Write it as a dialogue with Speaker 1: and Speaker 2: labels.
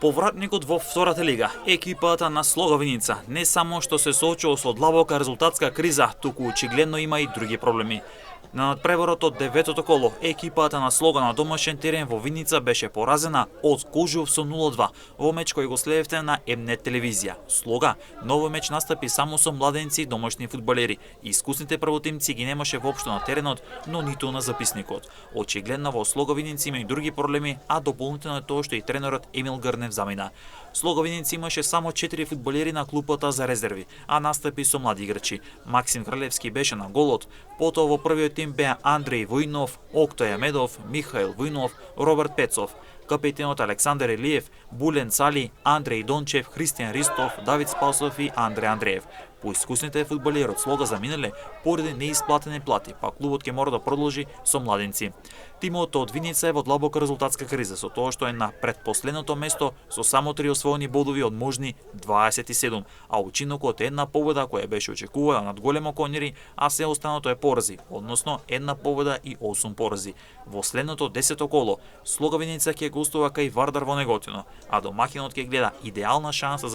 Speaker 1: Повратникот во втората лига, екипата на Слога Виница, не само што се соочува со длабока резултатска криза, туку очигледно има и други проблеми. На надпреварот од деветото коло, екипата на Слога на домашен терен во Виница беше поразена од Кожув со 0-2 во меч кој го следевте на М-нет телевизија. Слога ново меч настапи само со младенци и домашни фудбалери. Искусните првотимци ги немаше воопшто на теренот, но ниту на записникот. Очигледно во Слога Виница има и други проблеми, а дополнително е тоа што и тренерот Емил Грнев замина. Слога Виница имаше само 4 фудбалери на клупата за резерви, а настапи со млади играчи. Максим Кралевски беше на голот, потоа во првиот тим беа Андреј Војнов, Октој Амедов, Михаил Војнов, Роберт Пецов, капетенот Александар Елиев, Булен Цали, Андреј Дончев, Христијан Ристов, Давид Спасов и Андреј Андреев. Поискусните фудбалери од Слога заминале поради неисплатени плати, па клубот ќе мора да продолжи со младенци. Тимот од Виница е во длабока резултатска криза со тоа што е на предпоследното место со само 3 освоени бодови од можни 27, а учинокот е една победа која беше очекувана над големо Конјери, а се останато е порази, односно една победа и 8 порази. Во следното 10-то коло Слога Виница ќе гостува кај Вардар во Неготино, а домаќинот ќе гледа идеална шанса